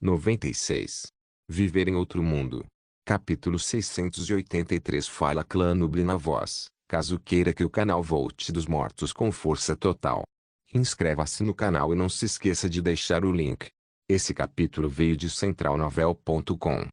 96. Viver em outro mundo. Capítulo 683. Fala Clã Nuble na voz, caso queira que o canal volte dos mortos com força total. Inscreva-se no canal e não se esqueça de deixar o link. Esse capítulo veio de centralnovel.com.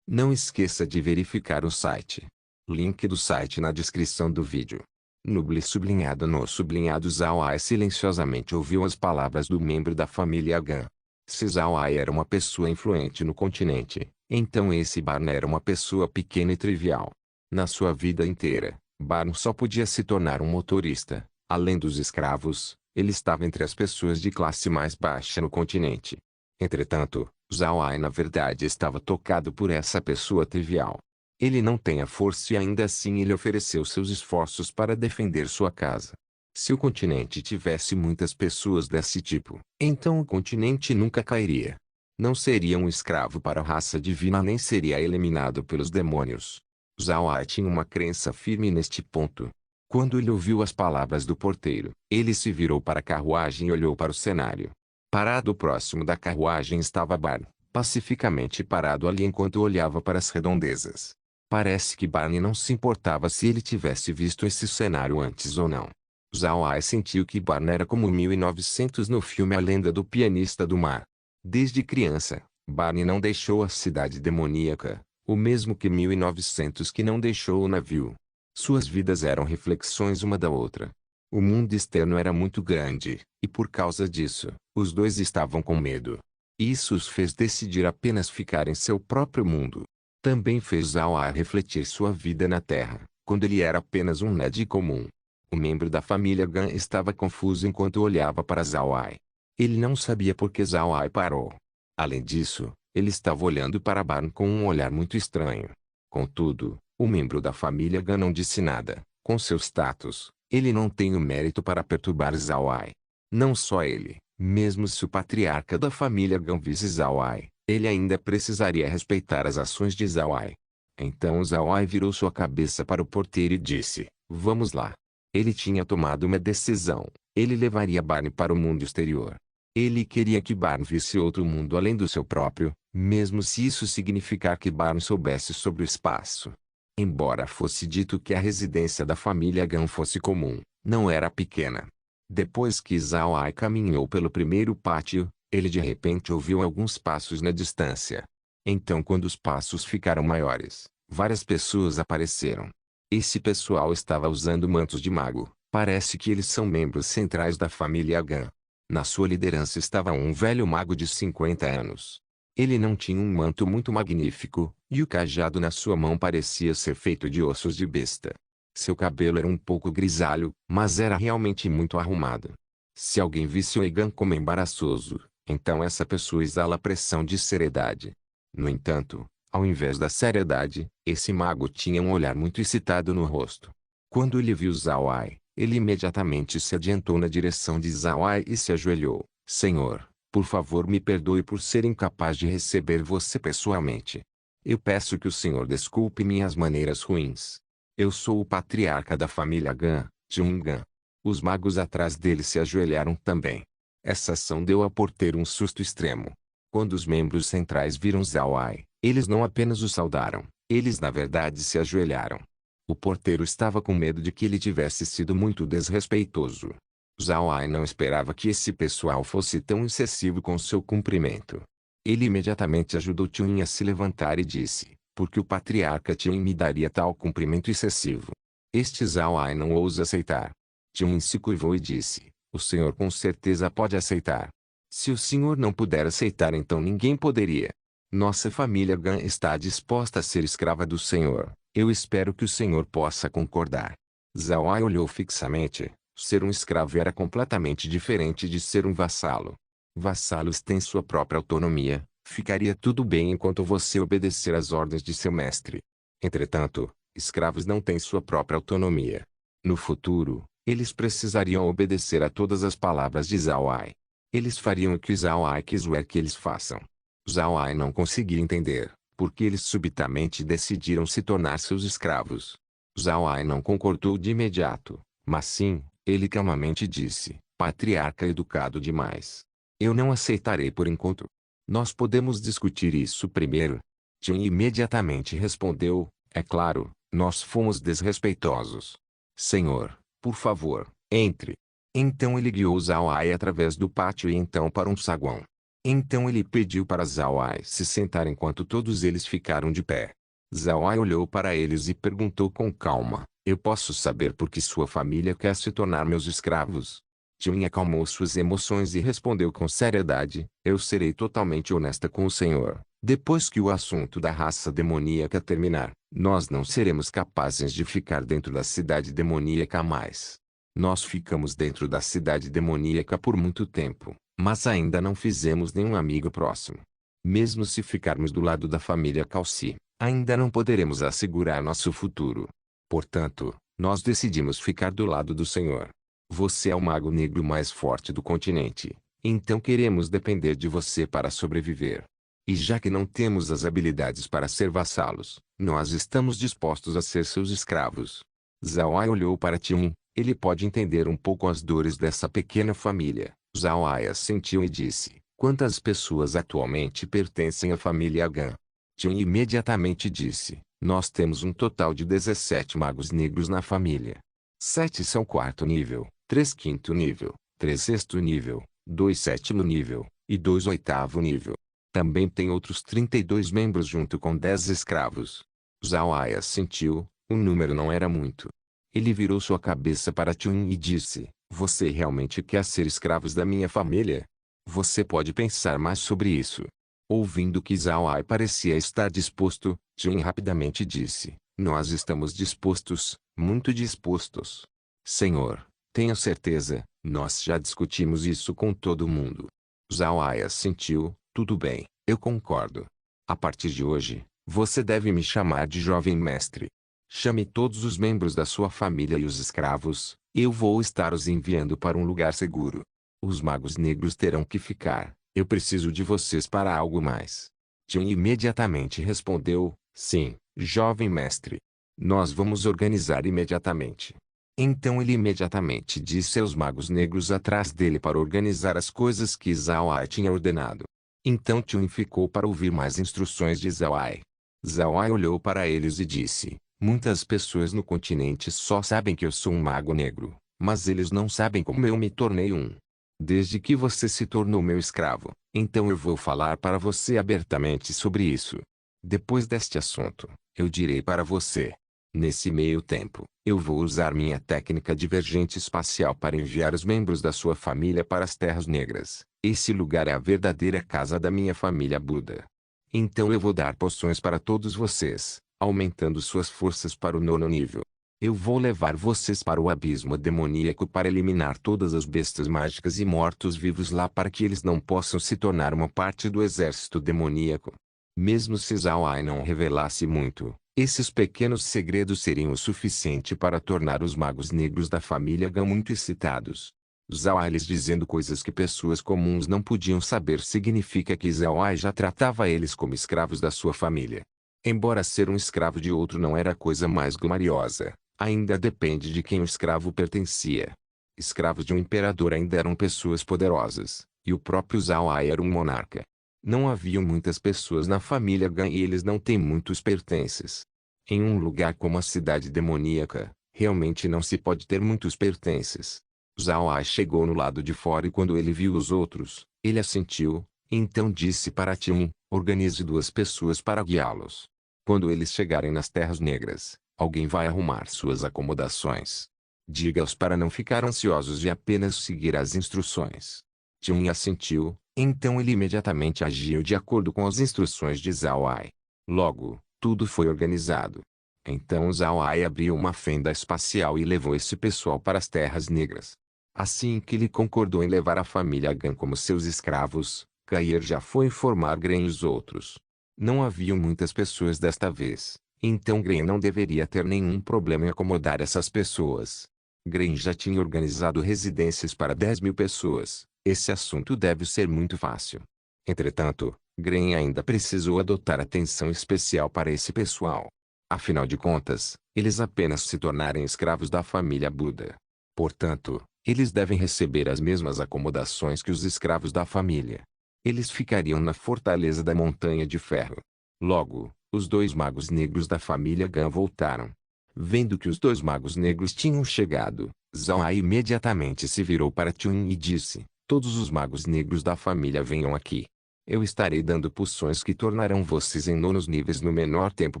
Não esqueça de verificar o site. Link do site na descrição do vídeo. Nuble sublinhado no sublinhado. Zhao Ai silenciosamente ouviu as palavras do membro da família Gan. Se Zhao Ai era uma pessoa influente no continente, então esse Barn era uma pessoa pequena e trivial. Na sua vida inteira, Barn só podia se tornar um motorista. Além dos escravos, ele estava entre as pessoas de classe mais baixa no continente. Entretanto, Zhao Ai na verdade estava tocado por essa pessoa trivial. Ele não tem a força e ainda assim ele ofereceu seus esforços para defender sua casa. Se o continente tivesse muitas pessoas desse tipo, então o continente nunca cairia. Não seria um escravo para a raça divina nem seria eliminado pelos demônios. Zhao Ai tinha uma crença firme neste ponto. Quando ele ouviu as palavras do porteiro, ele se virou para a carruagem e olhou para o cenário. Parado próximo da carruagem estava Barney, pacificamente parado ali enquanto olhava para as redondezas. Parece que Barney não se importava se ele tivesse visto esse cenário antes ou não. Zhao Ai sentiu que Barney era como 1900 no filme A Lenda do Pianista do Mar. Desde criança, Barney não deixou a cidade demoníaca, o mesmo que 1900 que não deixou o navio. Suas vidas eram reflexões uma da outra. O mundo externo era muito grande, e por causa disso, os dois estavam com medo. Isso os fez decidir apenas ficar em seu próprio mundo. Também fez Zhao Ai refletir sua vida na Terra, quando ele era apenas um Ned comum. O membro da família Gan estava confuso enquanto olhava para Zhao Ai. Ele não sabia por que Zhao Ai parou. Além disso, ele estava olhando para Barn com um olhar muito estranho. Contudo, o membro da família Gan não disse nada. Com seu status, ele não tem o mérito para perturbar Zhao Ai. Não só ele, mesmo se o patriarca da família Gan visse Zhao Ai, ele ainda precisaria respeitar as ações de Zhao Ai. Então Zhao Ai virou sua cabeça para o porteiro e disse, vamos lá. Ele tinha tomado uma decisão. Ele levaria Barney para o mundo exterior. Ele queria que Barney visse outro mundo além do seu próprio, mesmo se isso significar que Barney soubesse sobre o espaço. Embora fosse dito que a residência da família Gan fosse comum, não era pequena. Depois que Zhao Ai caminhou pelo primeiro pátio, ele de repente ouviu alguns passos na distância. Então quando os passos ficaram maiores, várias pessoas apareceram. Esse pessoal estava usando mantos de mago. Parece que eles são membros centrais da família Gan. Na sua liderança estava um velho mago de 50 anos. Ele não tinha um manto muito magnífico, e o cajado na sua mão parecia ser feito de ossos de besta. Seu cabelo era um pouco grisalho, mas era realmente muito arrumado. Se alguém visse o Egan como embaraçoso, então essa pessoa exala a pressão de seriedade. No entanto, ao invés da seriedade, esse mago tinha um olhar muito excitado no rosto. Quando ele viu Zhao Ai, ele imediatamente se adiantou na direção de Zhao Ai e se ajoelhou. Senhor, por favor me perdoe por ser incapaz de receber você pessoalmente. Eu peço que o senhor desculpe minhas maneiras ruins. Eu sou o patriarca da família Gan, Jun Gan. Os magos atrás dele se ajoelharam também. Essa ação deu ao porteiro um susto extremo. Quando os membros centrais viram Zhao Ai, eles não apenas o saudaram, eles na verdade se ajoelharam. O porteiro estava com medo de que ele tivesse sido muito desrespeitoso. Zhao Ai não esperava que esse pessoal fosse tão excessivo com seu cumprimento. Ele imediatamente ajudou Chuin a se levantar e disse, porque o patriarca Chuin me daria tal cumprimento excessivo. Este Zhao Ai não ousa aceitar. Chuin se curvou e disse, o senhor com certeza pode aceitar. Se o senhor não puder aceitar então ninguém poderia. Nossa família Gan está disposta a ser escrava do senhor. Eu espero que o senhor possa concordar. Zhao Ai olhou fixamente. Ser um escravo era completamente diferente de ser um vassalo. Vassalos têm sua própria autonomia. Ficaria tudo bem enquanto você obedecer às ordens de seu mestre. Entretanto, escravos não têm sua própria autonomia. No futuro, eles precisariam obedecer a todas as palavras de Zhao Ai. Eles fariam o que Zhao Ai quiser que eles façam. Zhao Ai não conseguia entender, porque eles subitamente decidiram se tornar seus escravos. Zhao Ai não concordou de imediato, mas sim, ele calmamente disse, patriarca educado demais. Eu não aceitarei por enquanto. Nós podemos discutir isso primeiro. Tian imediatamente respondeu, é claro, nós fomos desrespeitosos. Senhor, por favor, entre. Então ele guiou Zhao Ai através do pátio e então para um saguão. Então ele pediu para Zhao Ai se sentar enquanto todos eles ficaram de pé. Zhao Ai olhou para eles e perguntou com calma, eu posso saber por que sua família quer se tornar meus escravos? Tian acalmou suas emoções e respondeu com seriedade, eu serei totalmente honesta com o senhor. Depois que o assunto da raça demoníaca terminar, nós não seremos capazes de ficar dentro da cidade demoníaca mais. Nós ficamos dentro da cidade demoníaca por muito tempo, mas ainda não fizemos nenhum amigo próximo. Mesmo se ficarmos do lado da família Calci, ainda não poderemos assegurar nosso futuro. Portanto, nós decidimos ficar do lado do Senhor. Você é o mago negro mais forte do continente, então queremos depender de você para sobreviver. E já que não temos as habilidades para ser vassalos, nós estamos dispostos a ser seus escravos. Zhao Ai olhou para Tian, ele pode entender um pouco as dores dessa pequena família. Zhao Ai assentiu e disse, quantas pessoas atualmente pertencem à família Gan? Tian imediatamente disse, nós temos um total de 17 magos negros na família. 7 são quarto nível, 3 quinto nível, 3 sexto nível, 2 sétimo nível, e 2 oitavo nível. Também tem outros 32 membros junto com 10 escravos. Zhao Ai assentiu, o número não era muito. Ele virou sua cabeça para Tian e disse, você realmente quer ser escravos da minha família? Você pode pensar mais sobre isso. Ouvindo que Zhao Ai parecia estar disposto, Tian rapidamente disse, nós estamos dispostos, muito dispostos. Senhor, tenha certeza, nós já discutimos isso com todo mundo. Zhao Ai assentiu, tudo bem, eu concordo. A partir de hoje, você deve me chamar de jovem mestre. Chame todos os membros da sua família e os escravos, eu vou estar os enviando para um lugar seguro. Os magos negros terão que ficar, eu preciso de vocês para algo mais. Tian imediatamente respondeu, sim, jovem mestre. Nós vamos organizar imediatamente. Então ele imediatamente disse aos magos negros atrás dele para organizar as coisas que Zhao Ai tinha ordenado. Então Tian ficou para ouvir mais instruções de Zhao Ai. Zhao Ai olhou para eles e disse, muitas pessoas no continente só sabem que eu sou um mago negro, mas eles não sabem como eu me tornei um. Desde que você se tornou meu escravo, então eu vou falar para você abertamente sobre isso. Depois deste assunto, eu direi para você. Nesse meio tempo, eu vou usar minha técnica divergente espacial para enviar os membros da sua família para as Terras Negras. Esse lugar é a verdadeira casa da minha família Buda. Então eu vou dar poções para todos vocês, aumentando suas forças para o 9º nível. Eu vou levar vocês para o abismo demoníaco para eliminar todas as bestas mágicas e mortos-vivos lá para que eles não possam se tornar uma parte do exército demoníaco. Mesmo se Zhao Ai não revelasse muito, esses pequenos segredos seriam o suficiente para tornar os magos negros da família Gan muito excitados. Zhao Ai lhes dizendo coisas que pessoas comuns não podiam saber significa que Zhao Ai já tratava eles como escravos da sua família. Embora ser um escravo de outro não era a coisa mais gloriosa, ainda depende de quem o escravo pertencia. Escravos de um imperador ainda eram pessoas poderosas, e o próprio Zhao Ai era um monarca. Não haviam muitas pessoas na família Gan e eles não têm muitos pertences. Em um lugar como a cidade demoníaca, realmente não se pode ter muitos pertences. Zhao Ai chegou no lado de fora e quando ele viu os outros, ele assentiu, então disse para Tian, organize 2 pessoas para guiá-los. Quando eles chegarem nas Terras Negras, alguém vai arrumar suas acomodações. Diga-os para não ficar ansiosos e apenas seguir as instruções. Tian assentiu, então ele imediatamente agiu de acordo com as instruções de Zhao Ai. Logo, tudo foi organizado. Então Zhao Ai abriu uma fenda espacial e levou esse pessoal para as Terras Negras. Assim que ele concordou em levar a família Gan como seus escravos, Kair já foi informar Gren e os outros. Não haviam muitas pessoas desta vez, então Gren não deveria ter nenhum problema em acomodar essas pessoas. Gren já tinha organizado residências para 10.000 pessoas, esse assunto deve ser muito fácil. Entretanto, Gren ainda precisou adotar atenção especial para esse pessoal. Afinal de contas, eles apenas se tornarem escravos da família Buda. Portanto, eles devem receber as mesmas acomodações que os escravos da família. Eles ficariam na fortaleza da Montanha de Ferro. Logo, os dois magos negros da família Gun voltaram. Vendo que os dois magos negros tinham chegado, Zhao Ai imediatamente se virou para Chuin e disse: "Todos os magos negros da família venham aqui. Eu estarei dando poções que tornarão vocês em nonos níveis no menor tempo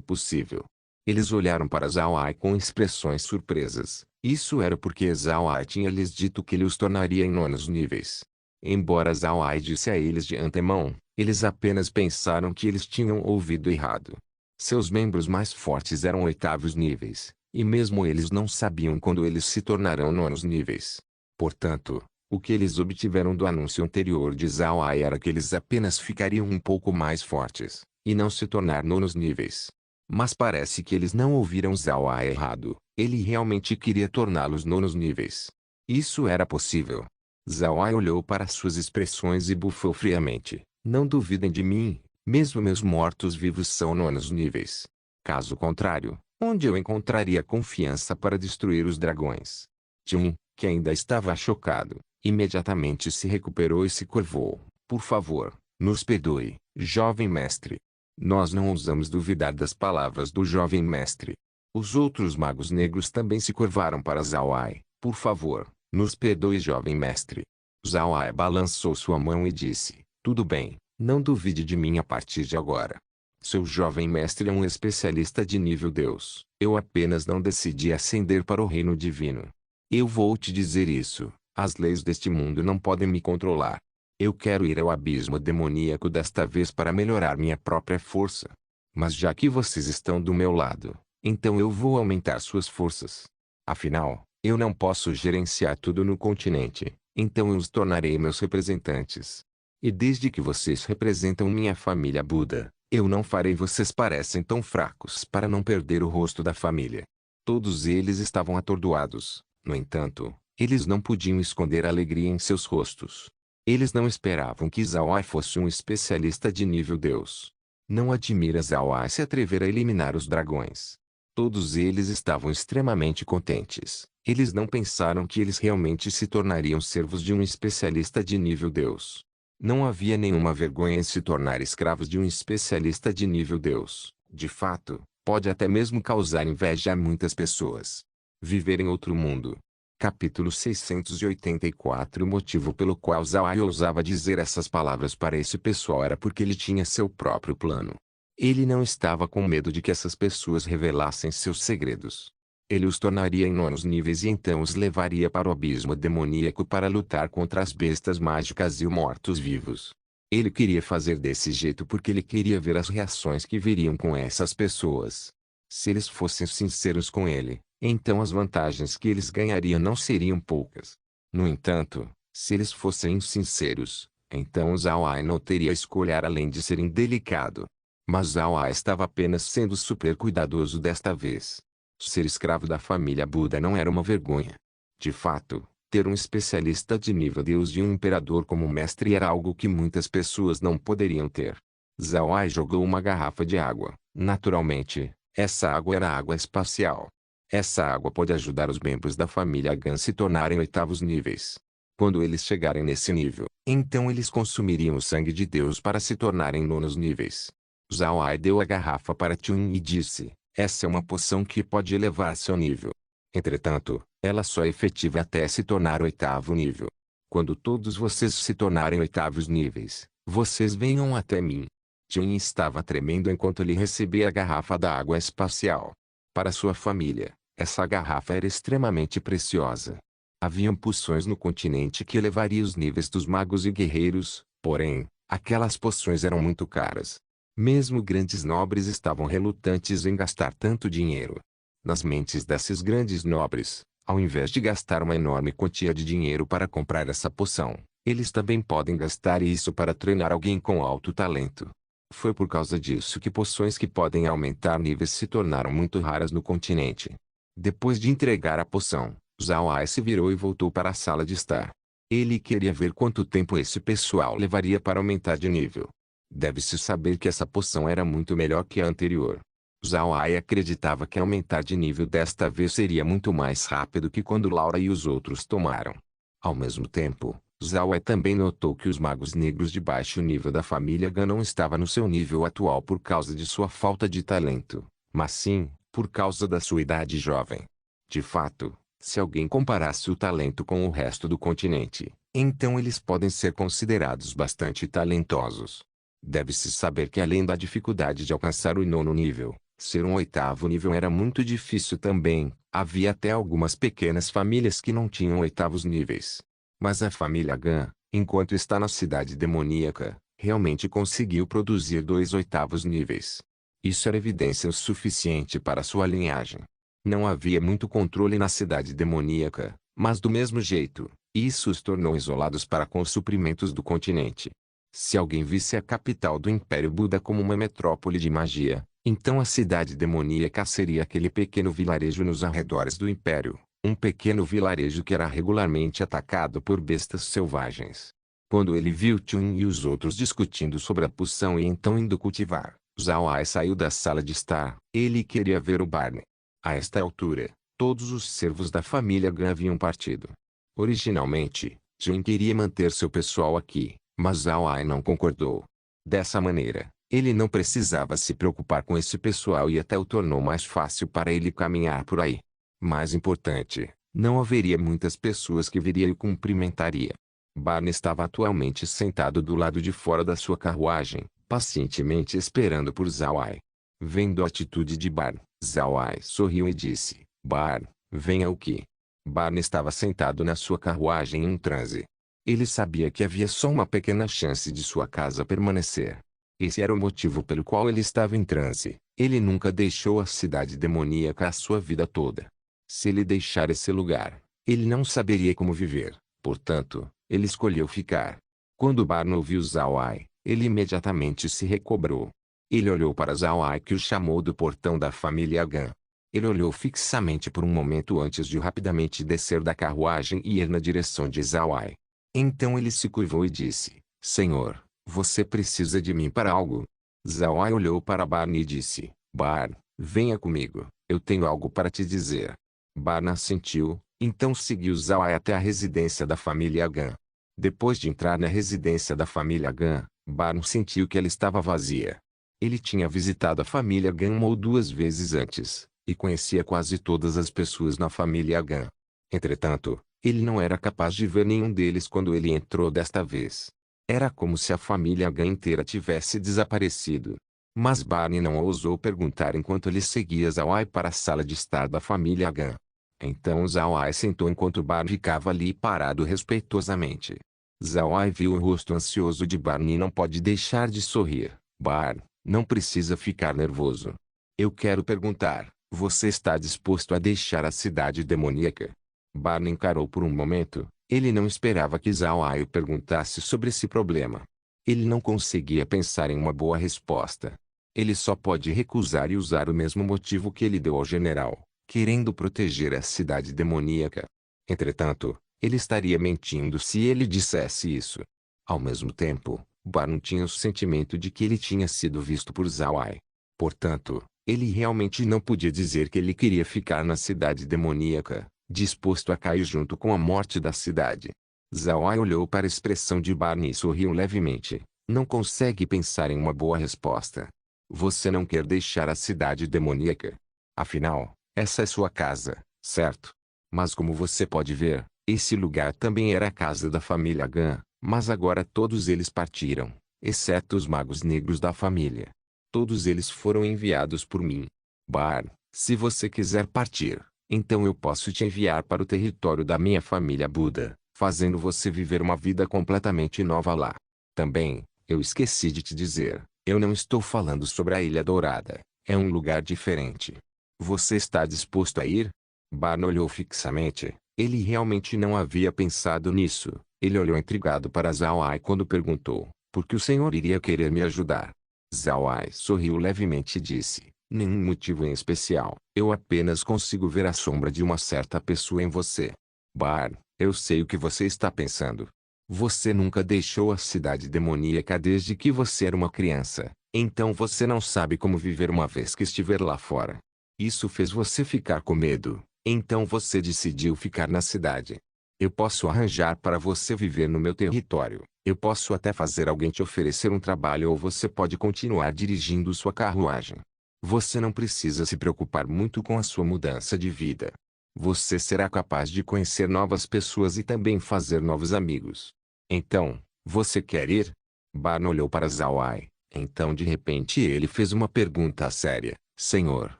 possível." Eles olharam para Zhao Ai com expressões surpresas. Isso era porque Zhao Ai tinha lhes dito que ele os tornaria em nonos níveis. Embora Zhao Ai disse a eles de antemão, eles apenas pensaram que eles tinham ouvido errado. Seus membros mais fortes eram oitavos níveis, e mesmo eles não sabiam quando eles se tornarão nonos níveis. Portanto, o que eles obtiveram do anúncio anterior de Zhao Ai era que eles apenas ficariam um pouco mais fortes, e não se tornar nonos níveis. Mas parece que eles não ouviram Zhao Ai errado. Ele realmente queria torná-los nonos níveis. Isso era possível. Zhao Ai olhou para suas expressões e bufou friamente. "Não duvidem de mim, mesmo meus mortos-vivos são nonos níveis. Caso contrário, onde eu encontraria confiança para destruir os dragões?" Jin, que ainda estava chocado, imediatamente se recuperou e se curvou. "Por favor, nos perdoe, jovem mestre. Nós não ousamos duvidar das palavras do jovem mestre." Os outros magos negros também se curvaram para Zhao Ai. "Por favor, nos perdoe, jovem mestre." Zhao Ai balançou sua mão e disse: "Tudo bem, não duvide de mim a partir de agora. Seu jovem mestre é um especialista de nível Deus. Eu apenas não decidi ascender para o reino divino. Eu vou te dizer isso: as leis deste mundo não podem me controlar. Eu quero ir ao abismo demoníaco desta vez para melhorar minha própria força. Mas já que vocês estão do meu lado, então eu vou aumentar suas forças. Afinal, eu não posso gerenciar tudo no continente, então eu os tornarei meus representantes. E desde que vocês representam minha família Buda, eu não farei vocês parecem tão fracos para não perder o rosto da família." Todos eles estavam atordoados. No entanto, eles não podiam esconder a alegria em seus rostos. Eles não esperavam que Zhao Ai fosse um especialista de nível Deus. Não admira Zhao Ai se atrever a eliminar os dragões. Todos eles estavam extremamente contentes. Eles não pensaram que eles realmente se tornariam servos de um especialista de nível Deus. Não havia nenhuma vergonha em se tornar escravos de um especialista de nível Deus. De fato, pode até mesmo causar inveja a muitas pessoas. Viver em outro mundo. Capítulo 684. O motivo pelo qual Zhao Ai ousava dizer essas palavras para esse pessoal era porque ele tinha seu próprio plano. Ele não estava com medo de que essas pessoas revelassem seus segredos. Ele os tornaria em nonos níveis e então os levaria para o abismo demoníaco para lutar contra as bestas mágicas e os mortos-vivos. Ele queria fazer desse jeito porque ele queria ver as reações que viriam com essas pessoas. Se eles fossem sinceros com ele, então as vantagens que eles ganhariam não seriam poucas. No entanto, se eles fossem insinceros, então Zhao Ai não teria escolha além de ser indelicado. Mas Zhao Ai estava apenas sendo super cuidadoso desta vez. Ser escravo da família Buda não era uma vergonha. De fato, ter um especialista de nível Deus e um imperador como mestre era algo que muitas pessoas não poderiam ter. Zhao Ai jogou uma garrafa de água. Naturalmente, essa água era água espacial. Essa água pode ajudar os membros da família Gun se tornarem oitavos níveis. Quando eles chegarem nesse nível, então eles consumiriam o sangue de Deus para se tornarem nonos níveis. Zhao Ai deu a garrafa para Chuin e disse: "Essa é uma poção que pode elevar seu nível. Entretanto, ela só é efetiva até se tornar oitavo nível. Quando todos vocês se tornarem oitavos níveis, vocês venham até mim." Chuin estava tremendo enquanto ele recebia a garrafa da água espacial. Para sua família, essa garrafa era extremamente preciosa. Haviam poções no continente que elevariam os níveis dos magos e guerreiros, porém, aquelas poções eram muito caras. Mesmo grandes nobres estavam relutantes em gastar tanto dinheiro. Nas mentes desses grandes nobres, ao invés de gastar uma enorme quantia de dinheiro para comprar essa poção, eles também podem gastar isso para treinar alguém com alto talento. Foi por causa disso que poções que podem aumentar níveis se tornaram muito raras no continente. Depois de entregar a poção, Zhao Ai se virou e voltou para a sala de estar. Ele queria ver quanto tempo esse pessoal levaria para aumentar de nível. Deve-se saber que essa poção era muito melhor que a anterior. Zhao Ai acreditava que aumentar de nível desta vez seria muito mais rápido que quando Laura e os outros tomaram. Ao mesmo tempo, Zhao também notou que os magos negros de baixo nível da família Gan não estavam no seu nível atual por causa de sua falta de talento, mas sim, por causa da sua idade jovem. De fato, se alguém comparasse o talento com o resto do continente, então eles podem ser considerados bastante talentosos. Deve-se saber que além da dificuldade de alcançar o 9º nível, ser um 8º nível era muito difícil também. Havia até algumas pequenas famílias que não tinham 8º níveis. Mas a família Gan, enquanto está na cidade demoníaca, realmente conseguiu produzir 2 8º níveis. Isso era evidência o suficiente para sua linhagem. Não havia muito controle na cidade demoníaca, mas do mesmo jeito, isso os tornou isolados para com os suprimentos do continente. Se alguém visse a capital do Império Buda como uma metrópole de magia, então a cidade demoníaca seria aquele pequeno vilarejo nos arredores do Império. Um pequeno vilarejo que era regularmente atacado por bestas selvagens. Quando ele viu Chun e os outros discutindo sobre a poção e então indo cultivar, Zhao Ai saiu da sala de estar. Ele queria ver o Barney. A esta altura, todos os servos da família Gan haviam partido. Originalmente, Chun queria manter seu pessoal aqui, mas Zhao Ai não concordou. Dessa maneira, ele não precisava se preocupar com esse pessoal e até o tornou mais fácil para ele caminhar por aí. Mais importante, não haveria muitas pessoas que viria e o cumprimentaria. Barney estava atualmente sentado do lado de fora da sua carruagem, pacientemente esperando por Zhao Ai. Vendo a atitude de Barney, Zhao Ai sorriu e disse: Barney, venha aqui. Barney estava sentado na sua carruagem em um transe. Ele sabia que havia só uma pequena chance de sua casa permanecer. Esse era o motivo pelo qual ele estava em transe. Ele nunca deixou a cidade demoníaca a sua vida toda. Se ele deixar esse lugar, ele não saberia como viver. Portanto, ele escolheu ficar. Quando Barney ouviu Zhao Ai, ele imediatamente se recobrou. Ele olhou para Zhao Ai que o chamou do portão da família Gan. Ele olhou fixamente por um momento antes de rapidamente descer da carruagem e ir na direção de Zhao Ai. Então ele se curvou e disse: Senhor, você precisa de mim para algo? Zhao Ai olhou para Barney e disse: Barney, venha comigo, eu tenho algo para te dizer. Barney assentiu, então seguiu Zhao Ai até a residência da família Gan. Depois de entrar na residência da família Gan, Barney sentiu que ela estava vazia. Ele tinha visitado a família Gan 1 ou 2 vezes antes, e conhecia quase todas as pessoas na família Gan. Entretanto, ele não era capaz de ver nenhum deles quando ele entrou desta vez. Era como se a família Gan inteira tivesse desaparecido. Mas Barney não ousou perguntar enquanto ele seguia Zhao Ai para a sala de estar da família Gan. Então Zhao Ai sentou enquanto Barney ficava ali parado respeitosamente. Zhao Ai viu o rosto ansioso de Barney e não pode deixar de sorrir. Barney, não precisa ficar nervoso. Eu quero perguntar, você está disposto a deixar a cidade demoníaca? Barney encarou por um momento. Ele não esperava que Zhao Ai o perguntasse sobre esse problema. Ele não conseguia pensar em uma boa resposta. Ele só pode recusar e usar o mesmo motivo que ele deu ao general, querendo proteger a cidade demoníaca. Entretanto, ele estaria mentindo se ele dissesse isso. Ao mesmo tempo, Barney tinha o sentimento de que ele tinha sido visto por Zhao Ai. Portanto, ele realmente não podia dizer que ele queria ficar na cidade demoníaca, disposto a cair junto com a morte da cidade. Zhao Ai olhou para a expressão de Barney e sorriu levemente. Não consegue pensar em uma boa resposta. Você não quer deixar a cidade demoníaca. Afinal, essa é sua casa, certo? Mas como você pode ver, esse lugar também era a casa da família Gan, mas agora todos eles partiram, exceto os magos negros da família. Todos eles foram enviados por mim. Barney, se você quiser partir, então eu posso te enviar para o território da minha família Buda, fazendo você viver uma vida completamente nova lá. Também, eu esqueci de te dizer, eu não estou falando sobre a Ilha Dourada, é um lugar diferente. Você está disposto a ir? Barney olhou fixamente, ele realmente não havia pensado nisso. Ele olhou intrigado para Zhao Ai quando perguntou, por que o senhor iria querer me ajudar? Zhao Ai sorriu levemente e disse, nenhum motivo em especial, eu apenas consigo ver a sombra de uma certa pessoa em você. Barney, eu sei o que você está pensando. Você nunca deixou a cidade demoníaca desde que você era uma criança, então você não sabe como viver uma vez que estiver lá fora. Isso fez você ficar com medo, então você decidiu ficar na cidade. Eu posso arranjar para você viver no meu território. Eu posso até fazer alguém te oferecer um trabalho ou você pode continuar dirigindo sua carruagem. Você não precisa se preocupar muito com a sua mudança de vida. Você será capaz de conhecer novas pessoas e também fazer novos amigos. Então, você quer ir? Barney olhou para Zawai. Então de repente ele fez uma pergunta séria. Senhor,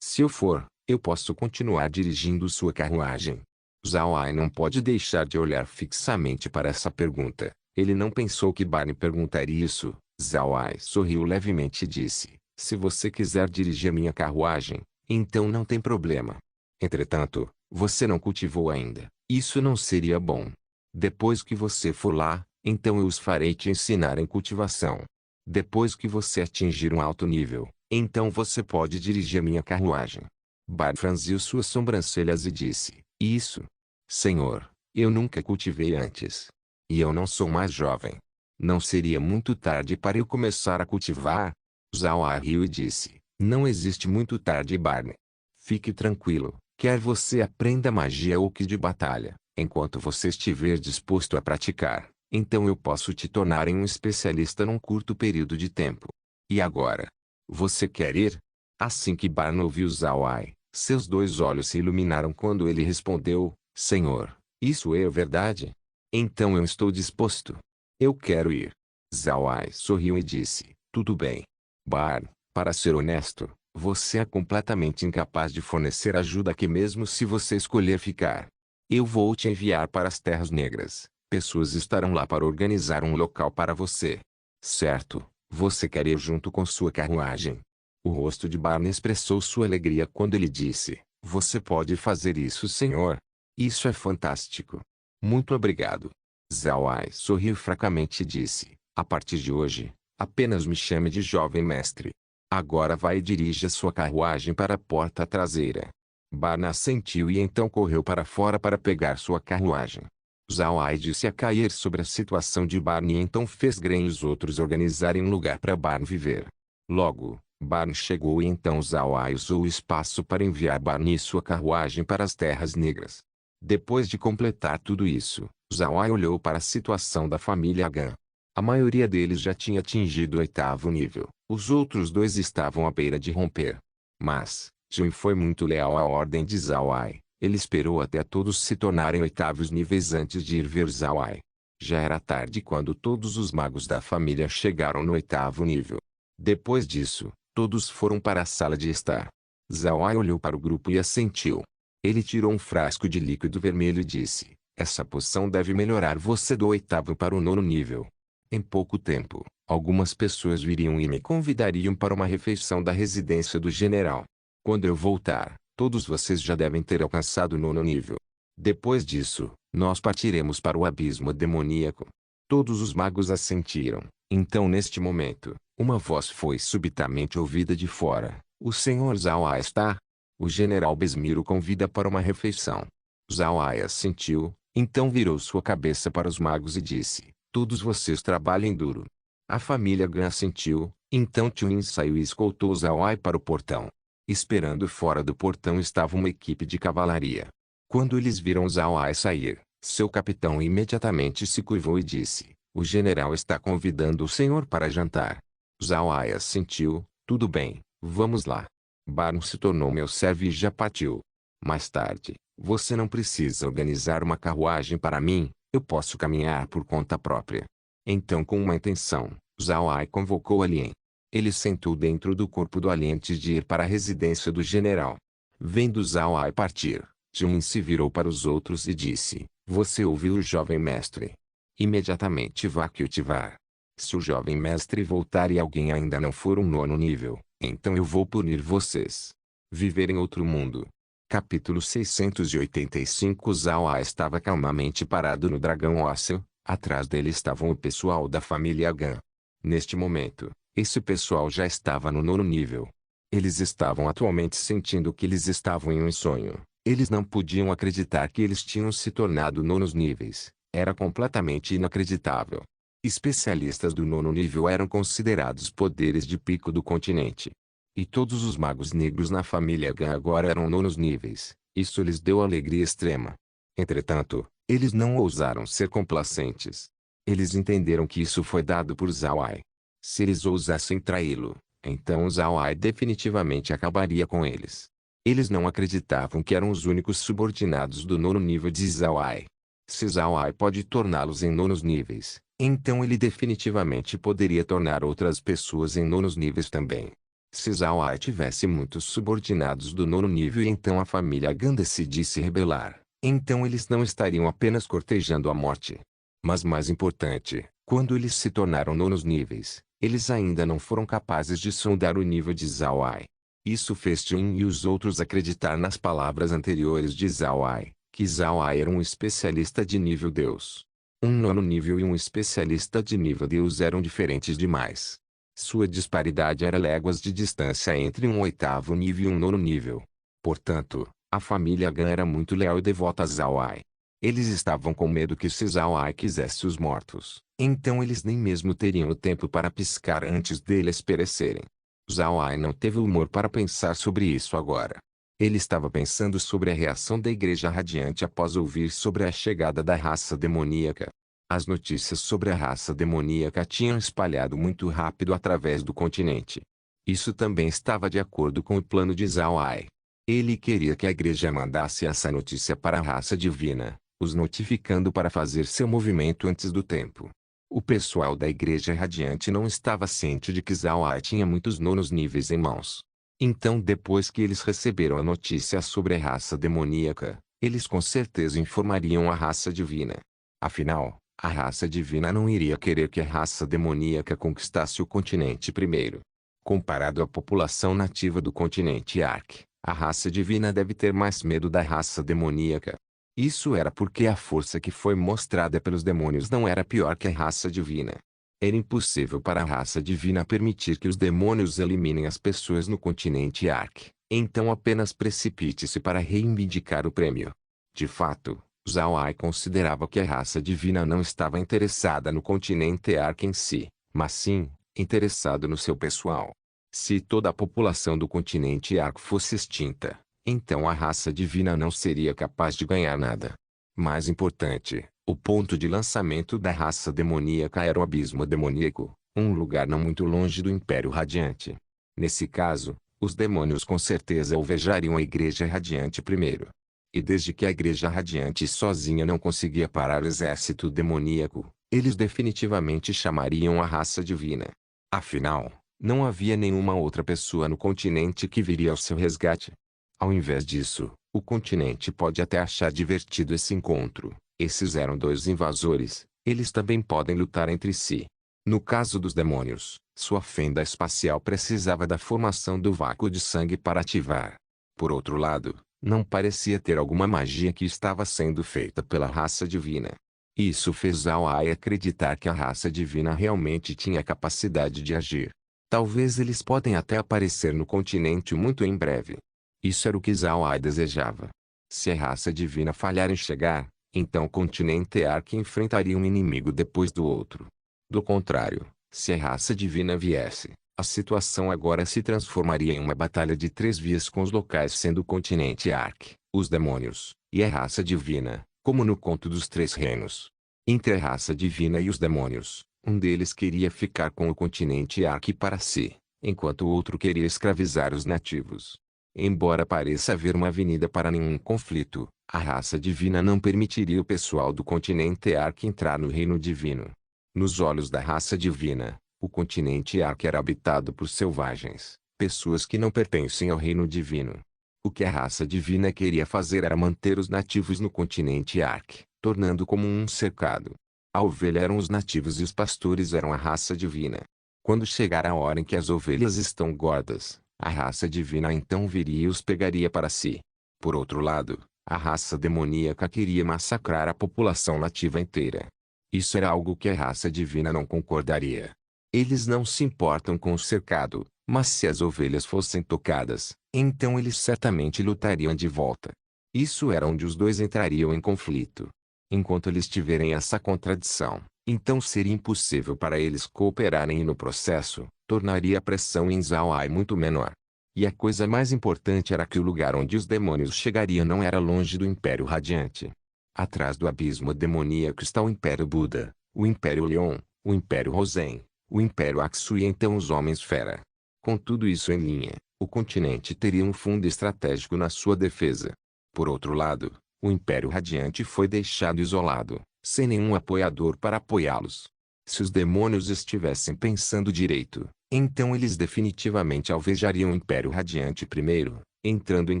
se eu for, eu posso continuar dirigindo sua carruagem? Zawai não pode deixar de olhar fixamente para essa pergunta. Ele não pensou que Barney perguntaria isso. Zawai sorriu levemente e disse, se você quiser dirigir minha carruagem, então não tem problema. Entretanto, você não cultivou ainda. Isso não seria bom. Depois que você for lá, então eu os farei te ensinar em cultivação. Depois que você atingir um alto nível, então você pode dirigir minha carruagem. Barney franziu suas sobrancelhas e disse, isso? Senhor, eu nunca cultivei antes. E eu não sou mais jovem. Não seria muito tarde para eu começar a cultivar? Zawai riu e disse, não existe muito tarde, Barney. Fique tranquilo, quer você aprenda magia ou que de batalha, enquanto você estiver disposto a praticar, então eu posso te tornar em um especialista num curto período de tempo. E agora? Você quer ir? Assim que Barney ouviu Zawai, seus dois olhos se iluminaram quando ele respondeu, Senhor, isso é verdade? Então eu estou disposto. Eu quero ir. Zawai sorriu e disse, tudo bem. Barney, para ser honesto, você é completamente incapaz de fornecer ajuda aqui mesmo se você escolher ficar. Eu vou te enviar para as Terras Negras. Pessoas estarão lá para organizar um local para você. Certo, você quer ir junto com sua carruagem? O rosto de Barney expressou sua alegria quando ele disse, você pode fazer isso, senhor. Isso é fantástico. Muito obrigado. Zawai sorriu fracamente e disse, a partir de hoje, apenas me chame de jovem mestre. Agora vai e dirija sua carruagem para a porta traseira. Barney assentiu e então correu para fora para pegar sua carruagem. Zawai disse a cair sobre a situação de Barney e então fez Gren e os outros organizarem um lugar para Barney viver. Logo, Barney chegou e então Zawai usou o espaço para enviar Barney e sua carruagem para as Terras Negras. Depois de completar tudo isso, Zawai olhou para a situação da família Gan. A maioria deles já tinha atingido o 8º nível. Os outros dois estavam à beira de romper. Mas, Jun foi muito leal à ordem de Zawai. Ele esperou até todos se tornarem 8º níveis antes de ir ver Zawai. Já era tarde quando todos os magos da família chegaram no 8º nível. Depois disso, todos foram para a sala de estar. Zawai olhou para o grupo e assentiu. Ele tirou um frasco de líquido vermelho e disse, essa poção deve melhorar você do 8º para o 9º nível. Em pouco tempo, algumas pessoas viriam e me convidariam para uma refeição da residência do general. Quando eu voltar, todos vocês já devem ter alcançado o 9º nível. Depois disso, nós partiremos para o abismo demoníaco. Todos os magos assentiram. Então neste momento, uma voz foi subitamente ouvida de fora. O senhor Zawai está? O general Besmiro convida para uma refeição. Zawai assentiu, então virou sua cabeça para os magos e disse, todos vocês trabalhem duro. A família Gan assentiu, então Chuin saiu e escoltou Zawai para o portão. Esperando fora do portão estava uma equipe de cavalaria. Quando eles viram Zawai sair, seu capitão imediatamente se curvou e disse, o general está convidando o senhor para jantar. Zawai assentiu, tudo bem, vamos lá. Barney se tornou meu servo e já partiu. Mais tarde, você não precisa organizar uma carruagem para mim, eu posso caminhar por conta própria. Então com uma intenção, Zawai convocou Alien. Ele sentou dentro do corpo do Alien antes de ir para a residência do general. Vendo Zawai partir, Jun se virou para os outros e disse, você ouviu o jovem mestre? Imediatamente vá cultivar. Se o jovem mestre voltar e alguém ainda não for um 9º nível, então eu vou punir vocês. Viver em outro mundo. Capítulo 685. Zawai estava calmamente parado no dragão ósseo, atrás dele estavam o pessoal da família Gan. Neste momento, esse pessoal já estava no 9º nível. Eles estavam atualmente sentindo que eles estavam em um sonho. Eles não podiam acreditar que eles tinham se tornado 9º níveis. Era completamente inacreditável. Especialistas do 9º nível eram considerados poderes de pico do continente. E todos os magos negros na família Gan agora eram 9º níveis. Isso lhes deu alegria extrema. Entretanto, eles não ousaram ser complacentes. Eles entenderam que isso foi dado por Zawai. Se eles ousassem traí-lo, então Zawai definitivamente acabaria com eles. Eles não acreditavam que eram os únicos subordinados do nono nível de Zawai. Se Zawai pode torná-los em nonos níveis, então ele definitivamente poderia tornar outras pessoas em nonos níveis também. Se Zawai tivesse muitos subordinados do nono nível e então a família Gan decidisse rebelar, então eles não estariam apenas cortejando a morte. Mas mais importante, quando eles se tornaram nonos níveis, eles ainda não foram capazes de sondar o nível de Zawai. Isso fez Jin e os outros acreditar nas palavras anteriores de Zawai, que Zawai era um especialista de nível Deus. Um nono nível e um especialista de nível Deus eram diferentes demais. Sua disparidade era léguas de distância entre um oitavo nível e um nono nível. Portanto, a família Gan era muito leal e devota a Zawai. Eles estavam com medo que se Zawai quisesse os mortos, então eles nem mesmo teriam o tempo para piscar antes deles perecerem. Zawai não teve humor para pensar sobre isso agora. Ele estava pensando sobre a reação da Igreja Radiante após ouvir sobre a chegada da raça demoníaca. As notícias sobre a raça demoníaca tinham espalhado muito rápido através do continente. Isso também estava de acordo com o plano de Zawai. Ele queria que a Igreja mandasse essa notícia para a raça divina, os notificando para fazer seu movimento antes do tempo. O pessoal da Igreja Radiante não estava ciente de que Zawai tinha muitos nonos níveis em mãos. Então depois que eles receberam a notícia sobre a raça demoníaca, eles com certeza informariam a raça divina. Afinal, a raça divina não iria querer que a raça demoníaca conquistasse o continente primeiro. Comparado à população nativa do continente Ark, a raça divina deve ter mais medo da raça demoníaca. Isso era porque a força que foi mostrada pelos demônios não era pior que a raça divina. Era impossível para a raça divina permitir que os demônios eliminem as pessoas no continente Ark, então apenas precipite-se para reivindicar o prêmio. De fato, Zawai considerava que a raça divina não estava interessada no continente Ark em si, mas sim, interessado no seu pessoal. Se toda a população do continente Ark fosse extinta, então a raça divina não seria capaz de ganhar nada. Mais importante, o ponto de lançamento da raça demoníaca era o abismo demoníaco, um lugar não muito longe do Império Radiante. Nesse caso, os demônios com certeza alvejariam a Igreja Radiante primeiro. E desde que a Igreja Radiante sozinha não conseguia parar o exército demoníaco, eles definitivamente chamariam a raça divina. Afinal, não havia nenhuma outra pessoa no continente que viria ao seu resgate. Ao invés disso, o continente pode até achar divertido esse encontro. Esses eram dois invasores, eles também podem lutar entre si. No caso dos demônios, sua fenda espacial precisava da formação do vácuo de sangue para ativar. Por outro lado, não parecia ter alguma magia que estava sendo feita pela raça divina. Isso fez Zawai acreditar que a raça divina realmente tinha a capacidade de agir. Talvez eles podem até aparecer no continente muito em breve. Isso era o que Zawai desejava. Se a raça divina falhar em chegar, então o continente Ark enfrentaria um inimigo depois do outro. Do contrário, se a raça divina viesse, a situação agora se transformaria em uma batalha de 3 vias com os locais sendo o continente Ark, os demônios, e a raça divina, como no conto dos 3 reinos. Entre a raça divina e os demônios, um deles queria ficar com o continente Ark para si, enquanto o outro queria escravizar os nativos. Embora pareça haver uma avenida para nenhum conflito, a raça divina não permitiria o pessoal do continente Ark entrar no reino divino. Nos olhos da raça divina, o continente Ark era habitado por selvagens, pessoas que não pertencem ao reino divino. O que a raça divina queria fazer era manter os nativos no continente Ark, tornando como um cercado. A ovelha eram os nativos e os pastores eram a raça divina. Quando chegar a hora em que as ovelhas estão gordas, a raça divina então viria e os pegaria para si. Por outro lado, a raça demoníaca queria massacrar a população nativa inteira. Isso era algo que a raça divina não concordaria. Eles não se importam com o cercado, mas se as ovelhas fossem tocadas, então eles certamente lutariam de volta. Isso era onde os dois entrariam em conflito. Enquanto eles tiverem essa contradição, então seria impossível para eles cooperarem e no processo, tornaria a pressão em Zawai muito menor. E a coisa mais importante era que o lugar onde os demônios chegariam não era longe do Império Radiante. Atrás do abismo demoníaco está o Império Buda, o Império Leon, o Império Rosen, o Império Aksu e então os Homens-Fera. Com tudo isso em linha, o continente teria um fundo estratégico na sua defesa. Por outro lado, o Império Radiante foi deixado isolado, sem nenhum apoiador para apoiá-los. Se os demônios estivessem pensando direito, então eles definitivamente alvejariam o Império Radiante primeiro, entrando em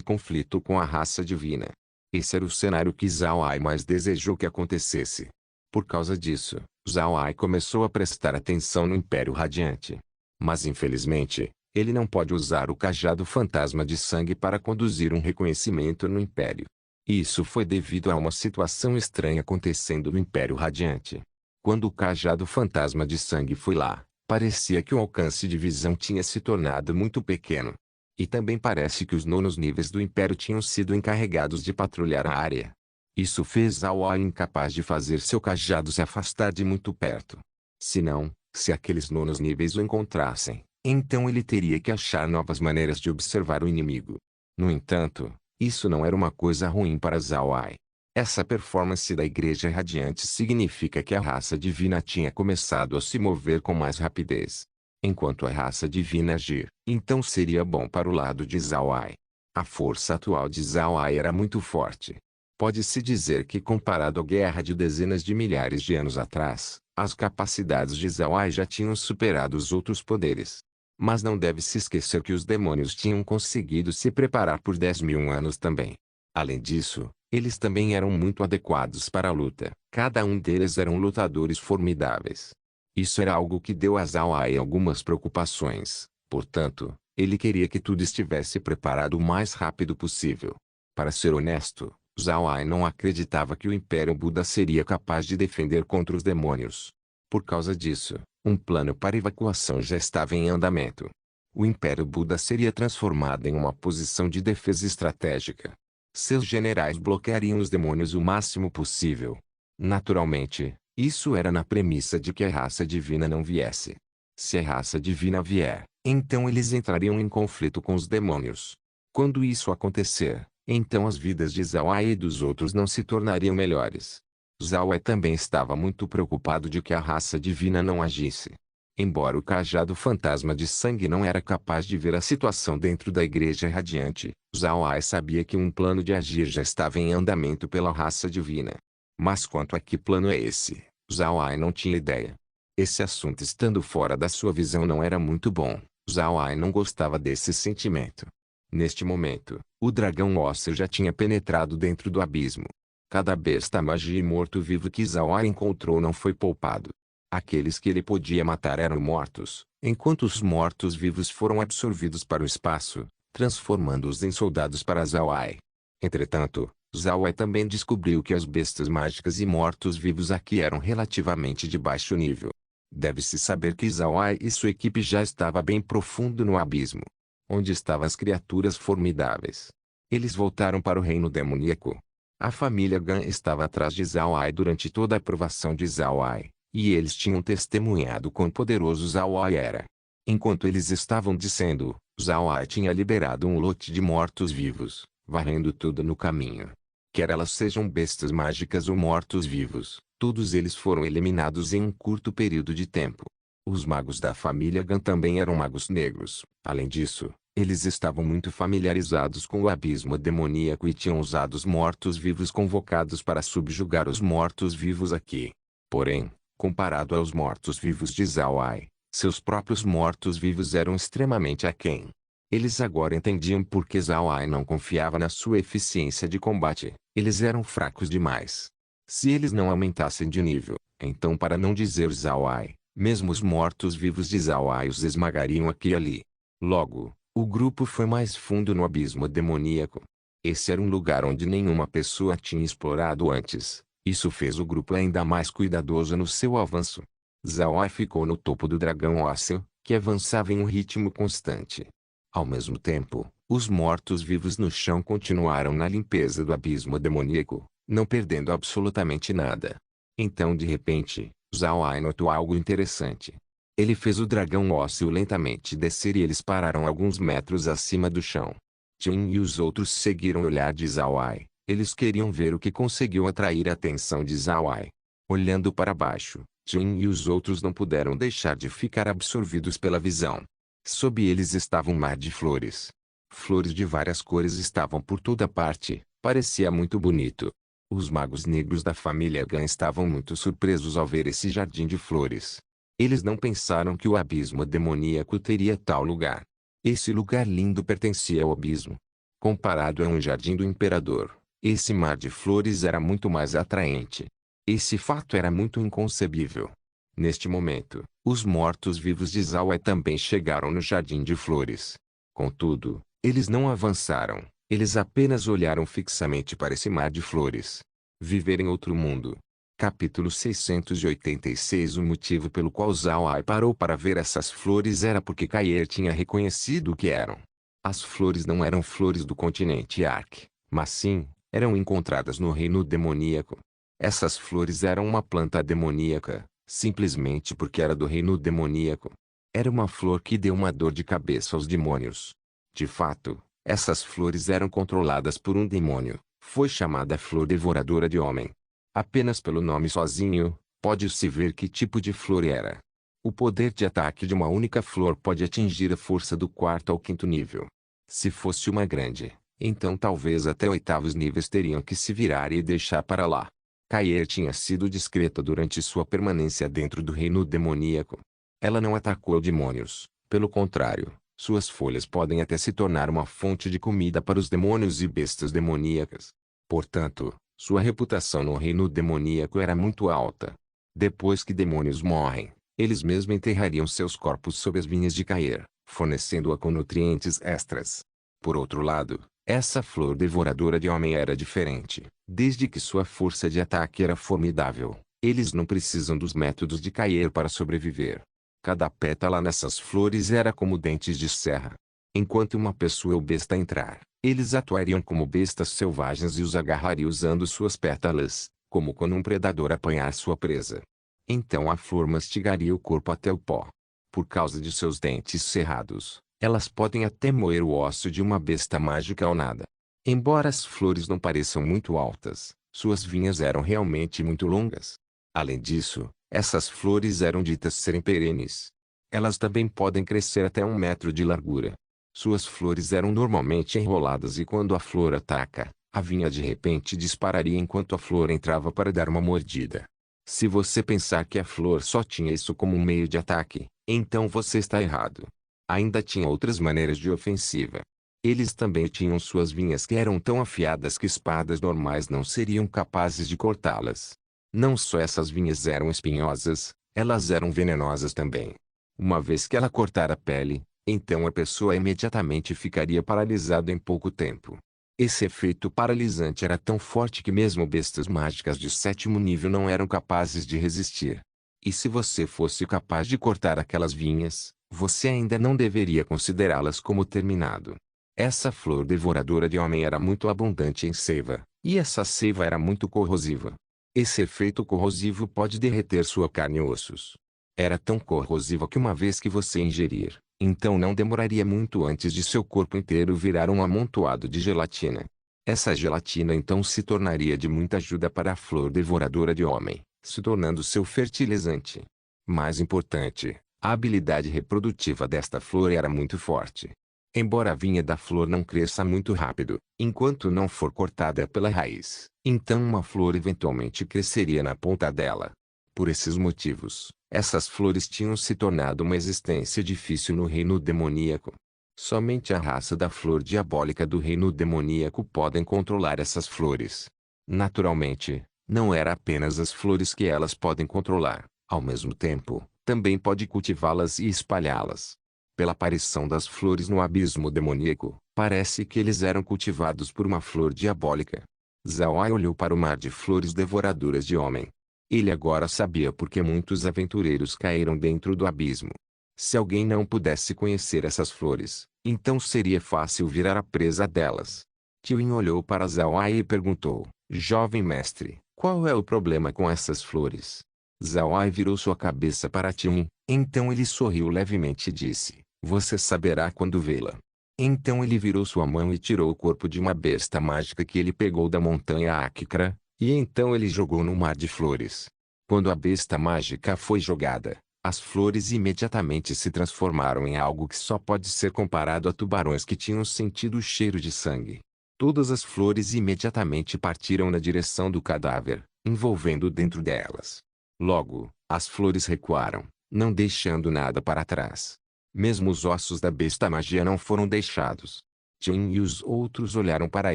conflito com a raça divina. Esse era o cenário que Zhao Ai mais desejou que acontecesse. Por causa disso, Zhao Ai começou a prestar atenção no Império Radiante. Mas infelizmente, ele não pode usar o cajado fantasma de sangue para conduzir um reconhecimento no Império. Isso foi devido a uma situação estranha acontecendo no Império Radiante. Quando o cajado fantasma de sangue foi lá, parecia que o alcance de visão tinha se tornado muito pequeno. E também parece que os nonos níveis do Império tinham sido encarregados de patrulhar a área. Isso fez Zhao Ai incapaz de fazer seu cajado se afastar de muito perto. Senão, se aqueles nonos níveis o encontrassem, então ele teria que achar novas maneiras de observar o inimigo. No entanto, isso não era uma coisa ruim para Zhao Ai. Essa performance da Igreja Radiante significa que a raça divina tinha começado a se mover com mais rapidez. Enquanto a raça divina agir, então seria bom para o lado de Zhao Ai. A força atual de Zhao Ai era muito forte. Pode-se dizer que comparado à guerra de dezenas de milhares de anos atrás, as capacidades de Zhao Ai já tinham superado os outros poderes. Mas não deve-se esquecer que os demônios tinham conseguido se preparar por 10.000 anos também. Além disso, eles também eram muito adequados para a luta. Cada um deles eram lutadores formidáveis. Isso era algo que deu a Zhao Ai algumas preocupações. Portanto, ele queria que tudo estivesse preparado o mais rápido possível. Para ser honesto, Zhao Ai não acreditava que o Império Buda seria capaz de defender contra os demônios. Por causa disso, um plano para evacuação já estava em andamento. O Império Buda seria transformado em uma posição de defesa estratégica. Seus generais bloqueariam os demônios o máximo possível. Naturalmente, isso era na premissa de que a raça divina não viesse. Se a raça divina vier, então eles entrariam em conflito com os demônios. Quando isso acontecer, então as vidas de Zhao Ai e dos outros não se tornariam melhores. Zhao Ai também estava muito preocupado de que a raça divina não agisse. Embora o cajado fantasma de sangue não era capaz de ver a situação dentro da Igreja Radiante, Zhao Ai sabia que um plano de agir já estava em andamento pela raça divina. Mas quanto a que plano é esse, Zhao Ai não tinha ideia. Esse assunto estando fora da sua visão não era muito bom. Zhao Ai não gostava desse sentimento. Neste momento, o dragão ósseo já tinha penetrado dentro do abismo. Cada besta magia e morto-vivo que Zhao Ai encontrou não foi poupado. Aqueles que ele podia matar eram mortos, enquanto os mortos-vivos foram absorvidos para o espaço, transformando-os em soldados para Zhao Ai. Entretanto, Zhao Ai também descobriu que as bestas mágicas e mortos-vivos aqui eram relativamente de baixo nível. Deve-se saber que Zhao Ai e sua equipe já estava bem profundo no abismo, onde estavam as criaturas formidáveis. Eles voltaram para o reino demoníaco. A família Gan estava atrás de Zhao Ai durante toda a aprovação de Zhao Ai, e eles tinham testemunhado quão poderoso Zhao Ai era. Enquanto eles estavam dizendo, Zhao Ai tinha liberado um lote de mortos-vivos, varrendo tudo no caminho. Quer elas sejam bestas mágicas ou mortos-vivos, todos eles foram eliminados em um curto período de tempo. Os magos da família Gan também eram magos negros. Além disso, eles estavam muito familiarizados com o abismo demoníaco e tinham usado os mortos-vivos convocados para subjugar os mortos-vivos aqui. Porém, comparado aos mortos-vivos de Zhao Ai, seus próprios mortos-vivos eram extremamente aquém. Eles agora entendiam por que Zhao Ai não confiava na sua eficiência de combate. Eles eram fracos demais. Se eles não aumentassem de nível, então para não dizer Zhao Ai, mesmo os mortos-vivos de Zhao Ai os esmagariam aqui e ali. Logo, o grupo foi mais fundo no abismo demoníaco. Esse era um lugar onde nenhuma pessoa tinha explorado antes. Isso fez o grupo ainda mais cuidadoso no seu avanço. Zhao Ai ficou no topo do dragão ósseo, que avançava em um ritmo constante. Ao mesmo tempo, os mortos-vivos no chão continuaram na limpeza do abismo demoníaco, não perdendo absolutamente nada. Então de repente, Zhao Ai notou algo interessante. Ele fez o dragão ósseo lentamente descer e eles pararam alguns metros acima do chão. Jin e os outros seguiram o olhar de Zhao Ai, Eles queriam ver o que conseguiu atrair a atenção de Zawai. Olhando para baixo, Jin e os outros não puderam deixar de ficar absorvidos pela visão. Sob eles estava um mar de flores. Flores de várias cores estavam por toda parte, parecia muito bonito. Os magos negros da família Gan estavam muito surpresos ao ver esse jardim de flores. Eles não pensaram que o abismo demoníaco teria tal lugar. Esse lugar lindo pertencia ao abismo. Comparado a um jardim do imperador, esse mar de flores era muito mais atraente. Esse fato era muito inconcebível. Neste momento, os mortos-vivos de Zawai também chegaram no jardim de flores. Contudo, eles não avançaram, eles apenas olharam fixamente para esse mar de flores. Viver em outro mundo. Capítulo 686. O motivo pelo qual Zawai parou para ver essas flores era porque Kair tinha reconhecido o que eram. As flores não eram flores do continente Ark, mas sim, eram encontradas no reino demoníaco. Essas flores eram uma planta demoníaca, simplesmente porque era do reino demoníaco. Era uma flor que deu uma dor de cabeça aos demônios. De fato, essas flores eram controladas por um demônio. Foi chamada Flor Devoradora de Homem. Apenas pelo nome sozinho, pode-se ver que tipo de flor era. O poder de ataque de uma única flor pode atingir a força do 4º ao 5º nível. Se fosse uma grande, então talvez até 8º níveis teriam que se virar e deixar para lá. Kair tinha sido discreta durante sua permanência dentro do reino demoníaco. Ela não atacou demônios, pelo contrário, suas folhas podem até se tornar uma fonte de comida para os demônios e bestas demoníacas. Portanto, sua reputação no reino demoníaco era muito alta. Depois que demônios morrem, eles mesmos enterrariam seus corpos sob as vinhas de Kair, fornecendo-a com nutrientes extras. Por outro lado, essa flor devoradora de homem era diferente. Desde que sua força de ataque era formidável, eles não precisam dos métodos de Kair para sobreviver. Cada pétala nessas flores era como dentes de serra. Enquanto uma pessoa ou besta entrar, eles atuariam como bestas selvagens e os agarrariam usando suas pétalas, como quando um predador apanhar sua presa. Então a flor mastigaria o corpo até o pó. Por causa de seus dentes cerrados, elas podem até moer o osso de uma besta mágica ao nada. Embora as flores não pareçam muito altas, suas vinhas eram realmente muito longas. Além disso, essas flores eram ditas serem perenes. Elas também podem crescer até 1 metro de largura. Suas flores eram normalmente enroladas e quando a flor ataca, a vinha de repente dispararia enquanto a flor entrava para dar uma mordida. Se você pensar que a flor só tinha isso como um meio de ataque, então você está errado. Ainda tinha outras maneiras de ofensiva. Eles também tinham suas vinhas que eram tão afiadas que espadas normais não seriam capazes de cortá-las. Não só essas vinhas eram espinhosas, elas eram venenosas também. Uma vez que ela cortar a pele, então a pessoa imediatamente ficaria paralisada em pouco tempo. Esse efeito paralisante era tão forte que mesmo bestas mágicas de 7º nível não eram capazes de resistir. E se você fosse capaz de cortar aquelas vinhas, você ainda não deveria considerá-las como terminado. Essa flor devoradora de homem era muito abundante em seiva, e essa seiva era muito corrosiva. Esse efeito corrosivo pode derreter sua carne e ossos. Era tão corrosiva que uma vez que você ingerir, então não demoraria muito antes de seu corpo inteiro virar um amontoado de gelatina. Essa gelatina então se tornaria de muita ajuda para a flor devoradora de homem, se tornando seu fertilizante. Mais importante, a habilidade reprodutiva desta flor era muito forte. Embora a vinha da flor não cresça muito rápido, enquanto não for cortada pela raiz, então uma flor eventualmente cresceria na ponta dela. Por esses motivos, essas flores tinham se tornado uma existência difícil no reino demoníaco. Somente a raça da flor diabólica do reino demoníaco podem controlar essas flores. Naturalmente, não era apenas as flores que elas podem controlar, ao mesmo tempo, também pode cultivá-las e espalhá-las. Pela aparição das flores no abismo demoníaco, parece que eles eram cultivados por uma flor diabólica. Zawai olhou para o mar de flores devoradoras de homem. Ele agora sabia por que muitos aventureiros caíram dentro do abismo. Se alguém não pudesse conhecer essas flores, então seria fácil virar a presa delas. Kiwin olhou para Zawai e perguntou, jovem mestre, qual é o problema com essas flores? Zawai virou sua cabeça para Kiwin, então ele sorriu levemente e disse, você saberá quando vê-la. Então ele virou sua mão e tirou o corpo de uma besta mágica que ele pegou da montanha Acra, e então ele jogou no mar de flores. Quando a besta mágica foi jogada, as flores imediatamente se transformaram em algo que só pode ser comparado a tubarões que tinham sentido o cheiro de sangue. Todas as flores imediatamente partiram na direção do cadáver, envolvendo dentro delas. Logo, as flores recuaram, não deixando nada para trás. Mesmo os ossos da besta magia não foram deixados. Jin e os outros olharam para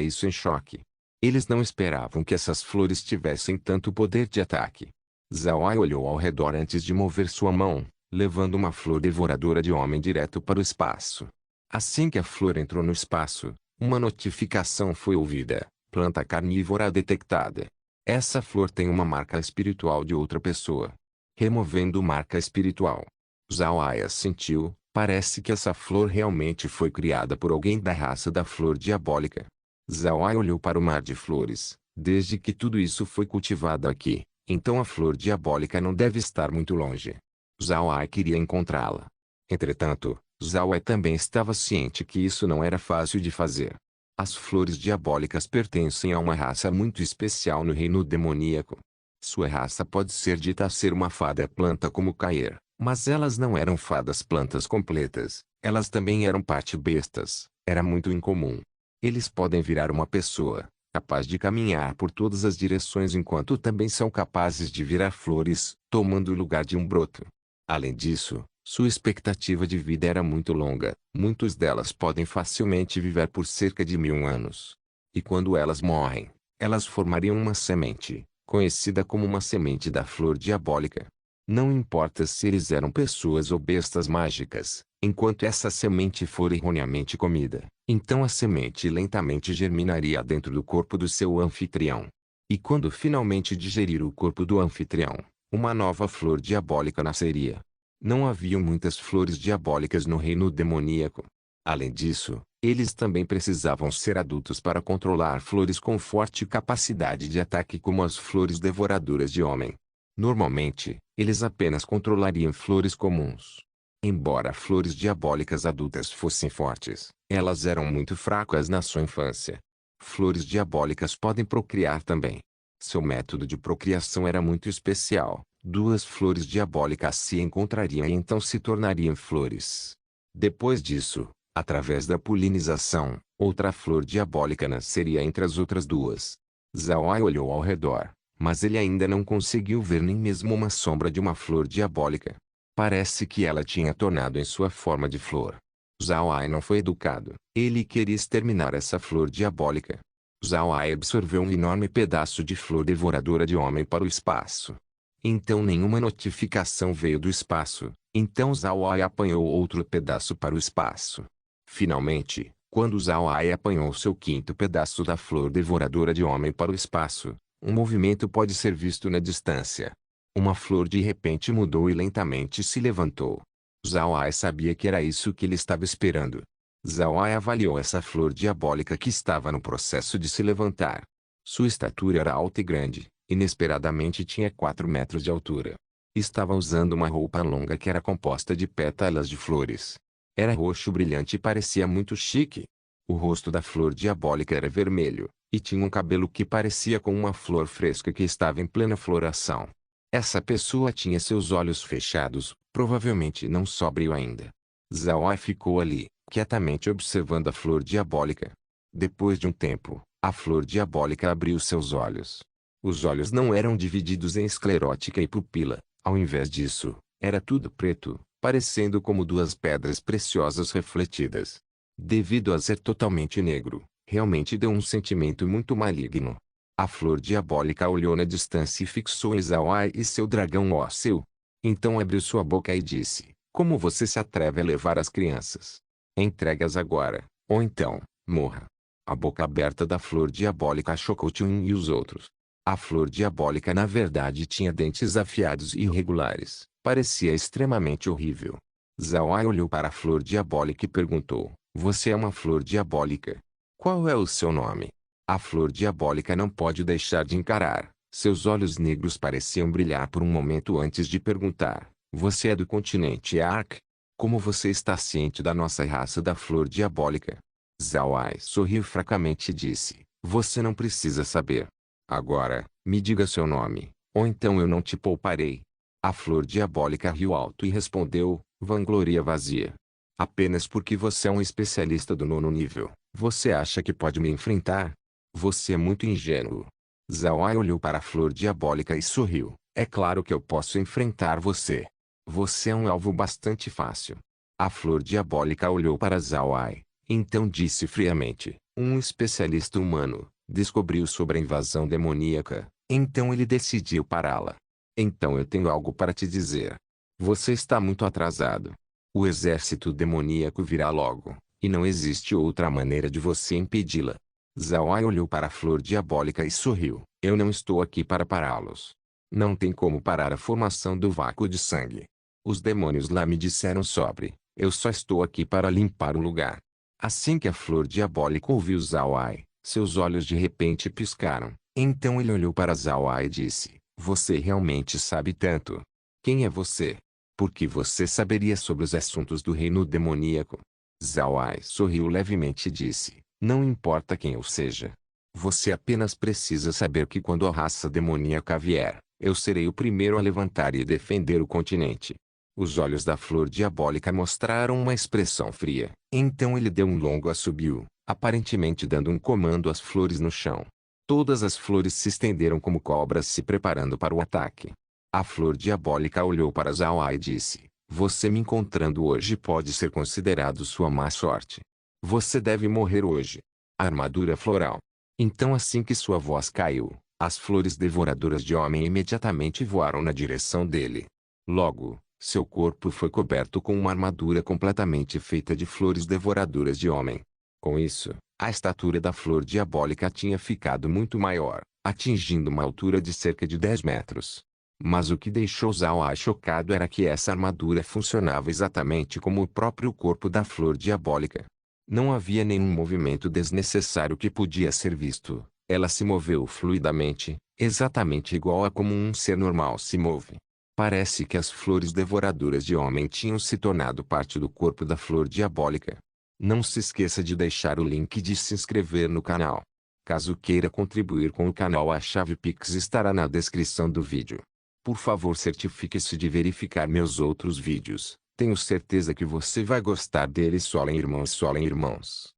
isso em choque. Eles não esperavam que essas flores tivessem tanto poder de ataque. Zhao Ai olhou ao redor antes de mover sua mão, levando uma flor devoradora de homem direto para o espaço. Assim que a flor entrou no espaço, uma notificação foi ouvida: planta carnívora detectada. Essa flor tem uma marca espiritual de outra pessoa. Removendo marca espiritual. Zhao Ai assentiu. Parece que essa flor realmente foi criada por alguém da raça da flor diabólica. Zhao Ai olhou para o mar de flores. Desde que tudo isso foi cultivado aqui, então a flor diabólica não deve estar muito longe. Zhao Ai queria encontrá-la. Entretanto, Zhao Ai também estava ciente que isso não era fácil de fazer. As flores diabólicas pertencem a uma raça muito especial no reino demoníaco. Sua raça pode ser dita a ser uma fada planta como Caer. Mas elas não eram fadas plantas completas, elas também eram parte bestas, era muito incomum. Eles podem virar uma pessoa, capaz de caminhar por todas as direções enquanto também são capazes de virar flores, tomando o lugar de um broto. Além disso, sua expectativa de vida era muito longa, muitas delas podem facilmente viver por cerca de 1000 anos. E quando elas morrem, elas formariam uma semente, conhecida como uma semente da flor diabólica. Não importa se eles eram pessoas ou bestas mágicas, enquanto essa semente for erroneamente comida, então a semente lentamente germinaria dentro do corpo do seu anfitrião. E quando finalmente digerir o corpo do anfitrião, uma nova flor diabólica nasceria. Não haviam muitas flores diabólicas no reino demoníaco. Além disso, eles também precisavam ser adultos para controlar flores com forte capacidade de ataque como as flores devoradoras de homem. Normalmente, eles apenas controlariam flores comuns. Embora flores diabólicas adultas fossem fortes, elas eram muito fracas na sua infância. Flores diabólicas podem procriar também. Seu método de procriação era muito especial. Duas flores diabólicas se encontrariam e então se tornariam flores. Depois disso, através da polinização, outra flor diabólica nasceria entre as outras duas. Zhao Ai olhou ao redor, mas ele ainda não conseguiu ver nem mesmo uma sombra de uma flor diabólica. Parece que ela tinha tornado em sua forma de flor. Zhao Ai não foi educado. Ele queria exterminar essa flor diabólica. Zhao Ai absorveu um enorme pedaço de flor devoradora de homem para o espaço. Então nenhuma notificação veio do espaço. Então Zhao Ai apanhou outro pedaço para o espaço. Finalmente, quando Zhao Ai apanhou seu quinto pedaço da flor devoradora de homem para o espaço, um movimento pode ser visto na distância. Uma flor de repente mudou e lentamente se levantou. Zhao Ai sabia que era isso que ele estava esperando. Zhao Ai avaliou essa flor diabólica que estava no processo de se levantar. Sua estatura era alta e grande, inesperadamente tinha 4 metros de altura. Estava usando uma roupa longa que era composta de pétalas de flores. Era roxo brilhante e parecia muito chique. O rosto da flor diabólica era vermelho, e tinha um cabelo que parecia com uma flor fresca que estava em plena floração. Essa pessoa tinha seus olhos fechados, provavelmente não sóbrio ainda. Zhao Ai ficou ali, quietamente observando a flor diabólica. Depois de um tempo, a flor diabólica abriu seus olhos. Os olhos não eram divididos em esclerótica e pupila, ao invés disso, era tudo preto, parecendo como duas pedras preciosas refletidas. Devido a ser totalmente negro, realmente deu um sentimento muito maligno. A flor diabólica olhou na distância e fixou em Zhao Ai e seu dragão ósseo. Então abriu sua boca e disse: como você se atreve a levar as crianças? Entregue-as agora, ou então, morra. A boca aberta da flor diabólica chocou Chun e os outros. A flor diabólica na verdade tinha dentes afiados e irregulares. Parecia extremamente horrível. Zhao Ai olhou para a flor diabólica e perguntou: você é uma flor diabólica? Qual é o seu nome? A flor diabólica não pode deixar de encarar. Seus olhos negros pareciam brilhar por um momento antes de perguntar: você é do continente Ark? Como você está ciente da nossa raça da flor diabólica? Zhao Ai sorriu fracamente e disse, você não precisa saber. Agora, me diga seu nome, ou então eu não te pouparei. A flor diabólica riu alto e respondeu, vangloria vazia. Apenas porque você é um especialista do 9º nível, você acha que pode me enfrentar? Você é muito ingênuo. Zhao Ai olhou para a flor diabólica e sorriu. É claro que eu posso enfrentar você. Você é um alvo bastante fácil. A flor diabólica olhou para Zhao Ai. Então disse friamente, um especialista humano, descobriu sobre a invasão demoníaca, então ele decidiu pará-la. Então eu tenho algo para te dizer. Você está muito atrasado. O exército demoníaco virá logo, e não existe outra maneira de você impedi-la. Zhao Ai olhou para a flor diabólica e sorriu. Eu não estou aqui para pará-los. Não tem como parar a formação do vácuo de sangue. Os demônios lá me disseram sobre. Eu só estou aqui para limpar o lugar. Assim que a flor diabólica ouviu Zhao Ai, seus olhos de repente piscaram. Então ele olhou para Zhao Ai e disse, você realmente sabe tanto. Quem é você? Por que você saberia sobre os assuntos do reino demoníaco? Zhao Ai sorriu levemente e disse, não importa quem eu seja. Você apenas precisa saber que quando a raça demoníaca vier, eu serei o primeiro a levantar e defender o continente. Os olhos da flor diabólica mostraram uma expressão fria. Então ele deu um longo assobio, aparentemente dando um comando às flores no chão. Todas as flores se estenderam como cobras se preparando para o ataque. A flor diabólica olhou para Zhao Ai e disse, você me encontrando hoje pode ser considerado sua má sorte. Você deve morrer hoje. Armadura floral. Então assim que sua voz caiu, as flores devoradoras de homem imediatamente voaram na direção dele. Logo, seu corpo foi coberto com uma armadura completamente feita de flores devoradoras de homem. Com isso, a estatura da flor diabólica tinha ficado muito maior, atingindo uma altura de cerca de 10 metros. Mas o que deixou Zhao Ai chocado era que essa armadura funcionava exatamente como o próprio corpo da flor diabólica. Não havia nenhum movimento desnecessário que podia ser visto. Ela se moveu fluidamente, exatamente igual a como um ser normal se move. Parece que as flores devoradoras de homem tinham se tornado parte do corpo da flor diabólica. Não se esqueça de deixar o link de se inscrever no canal. Caso queira contribuir com o canal, a chave Pix estará na descrição do vídeo. Por favor, certifique-se de verificar meus outros vídeos. Tenho certeza que você vai gostar deles. Solem irmãos, solem irmãos.